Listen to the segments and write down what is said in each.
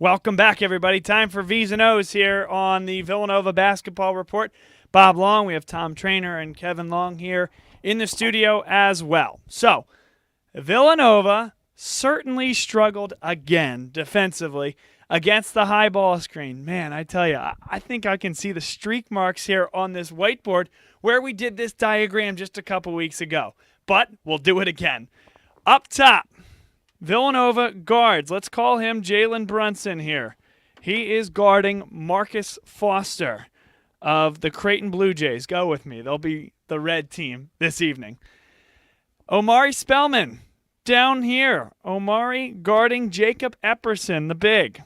Welcome back, everybody. Time for V's and O's here on the Villanova Basketball Report. Bob Long, we have Tom Trainer and Kevin Long here in the studio as well. So, Villanova certainly struggled again defensively against the high ball screen. Man, I tell you, I think I can see the streak marks here on this whiteboard where we did this diagram just a couple weeks ago. But we'll do it again. Up top, Villanova guards. Let's call him Jalen Brunson here. He is guarding Marcus Foster of the Creighton Blue Jays. Go with me. They'll be the red team this evening. Omari Spellman down here. Omari guarding Jacob Epperson, the big.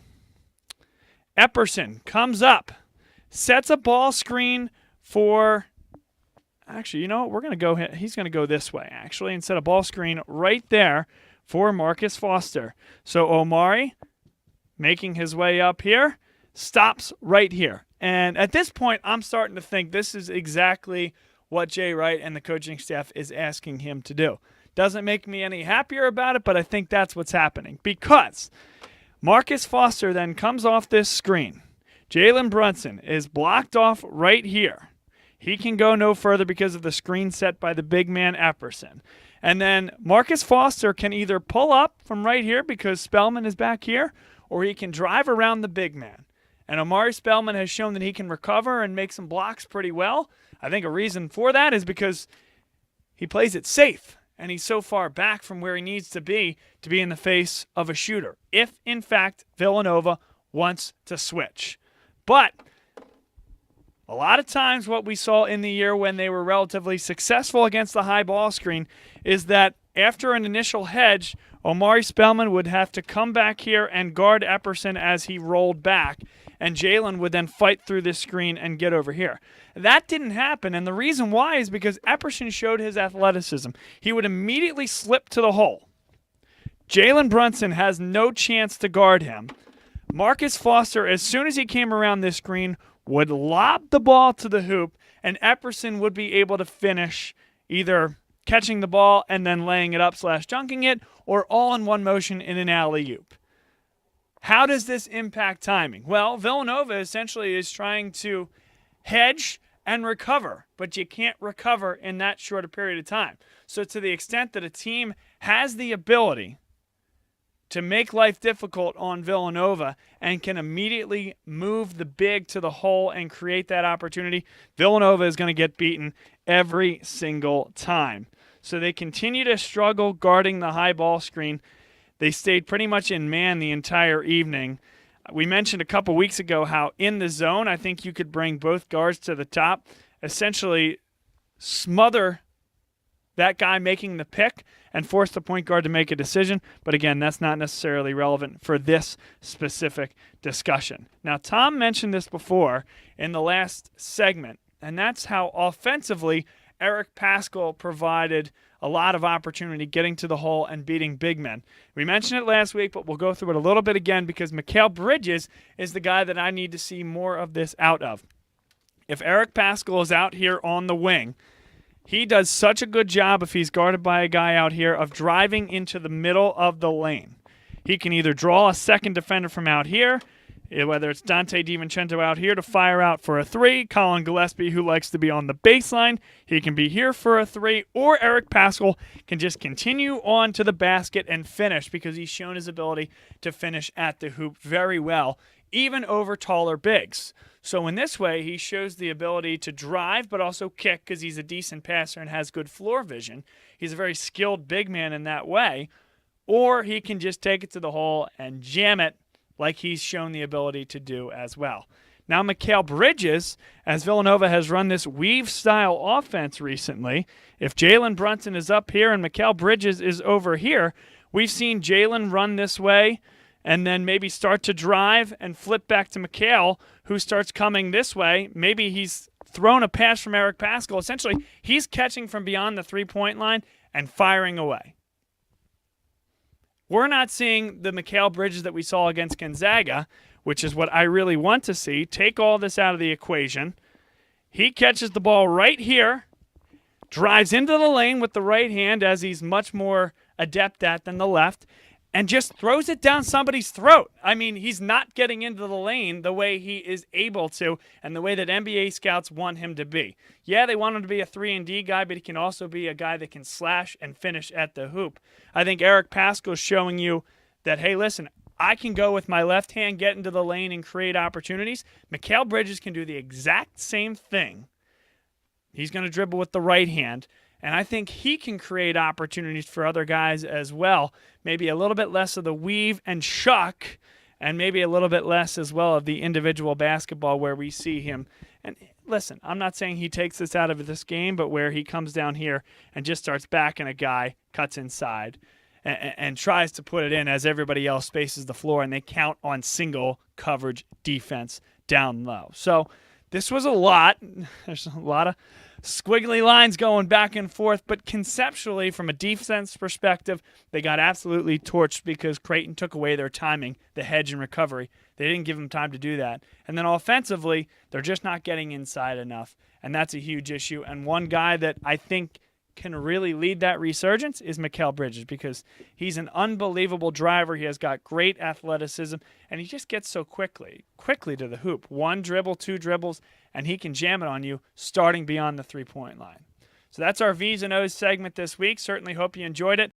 Epperson comes up, sets a ball screen for... Actually, you know what? We're going to go. He's going to go this way, actually, and set a ball screen right there for Marcus Foster. So Omari, making his way up here, stops right here. And at this point, I'm starting to think this is exactly what Jay Wright and the coaching staff is asking him to do. Doesn't make me any happier about it, but I think that's what's happening. Because Marcus Foster then comes off this screen. Jalen Brunson is blocked off right here. He can go no further because of the screen set by the big man Epperson. And then Marcus Foster can either pull up from right here because Spellman is back here, or he can drive around the big man. And Omari Spellman has shown that he can recover and make some blocks pretty well. I think a reason for that is because he plays it safe, and he's so far back from where he needs to be in the face of a shooter, if, in fact, Villanova wants to switch. But a lot of times what we saw in the year when they were relatively successful against the high ball screen is that after an initial hedge, Omari Spellman would have to come back here and guard Epperson as he rolled back, and Jalen would then fight through this screen and get over here. That didn't happen, and the reason why is because Epperson showed his athleticism. He would immediately slip to the hole. Jalen Brunson has no chance to guard him. Marcus Foster, as soon as he came around this screen, would lob the ball to the hoop, and Epperson would be able to finish either catching the ball and then laying it up / dunking it, or all in one motion in an alley-oop. How does this impact timing? Well, Villanova essentially is trying to hedge and recover, but you can't recover in that short a period of time. So to the extent that a team has the ability to make life difficult on Villanova and can immediately move the big to the hole and create that opportunity, Villanova is going to get beaten every single time. So they continue to struggle guarding the high ball screen. They stayed pretty much in man the entire evening. We mentioned a couple weeks ago how in the zone, I think you could bring both guards to the top, essentially smother that guy making the pick and force the point guard to make a decision. But again, that's not necessarily relevant for this specific discussion. Now, Tom mentioned this before in the last segment, and that's how offensively Eric Paschall provided a lot of opportunity getting to the hole and beating big men. We mentioned it last week, but we'll go through it a little bit again because Mikal Bridges is the guy that I need to see more of this out of. If Eric Paschall is out here on the wing, he does such a good job if he's guarded by a guy out here of driving into the middle of the lane. He can either draw a second defender from out here, whether it's Dante DiVincenzo out here to fire out for a three, Colin Gillespie, who likes to be on the baseline, he can be here for a three, or Eric Paschall can just continue on to the basket and finish because he's shown his ability to finish at the hoop very well, even over taller bigs. So in this way, he shows the ability to drive but also kick because he's a decent passer and has good floor vision. He's a very skilled big man in that way. Or he can just take it to the hole and jam it like he's shown the ability to do as well. Now, Mikal Bridges, as Villanova has run this weave-style offense recently, if Jalen Brunson is up here and Mikal Bridges is over here, we've seen Jalen run this way and then maybe start to drive and flip back to Mikal, who starts coming this way. Maybe he's thrown a pass from Eric Paschall. Essentially, he's catching from beyond the three-point line and firing away. We're not seeing the Mikal Bridges that we saw against Gonzaga, which is what I really want to see. Take all this out of the equation. He catches the ball right here, drives into the lane with the right hand, as he's much more adept at than the left, and just throws it down somebody's throat. I mean, he's not getting into the lane the way he is able to and the way that NBA scouts want him to be. Yeah, they want him to be a 3-and-D guy, but he can also be a guy that can slash and finish at the hoop. I think Eric Paschall's showing you that, hey, listen, I can go with my left hand, get into the lane, and create opportunities. Mikal Bridges can do the exact same thing. He's going to dribble with the right hand. And I think he can create opportunities for other guys as well. Maybe a little bit less of the weave and shuck, and maybe a little bit less as well of the individual basketball where we see him. And listen, I'm not saying he takes this out of this game, but where he comes down here and just starts backing a guy, cuts inside, and tries to put it in as everybody else spaces the floor, and they count on single coverage defense down low. So this was a lot. There's a lot of squiggly lines going back and forth, but conceptually, from a defense perspective, they got absolutely torched because Creighton took away their timing, the hedge and recovery. They didn't give them time to do that. And then offensively, they're just not getting inside enough, and that's a huge issue. And one guy that I think can really lead that resurgence is Mikal Bridges, because he's an unbelievable driver. He has got great athleticism, and he just gets so quickly to the hoop. 1 dribble, 2 dribbles, and he can jam it on you starting beyond the 3-point line. So that's our V's and O's segment this week. Certainly hope you enjoyed it.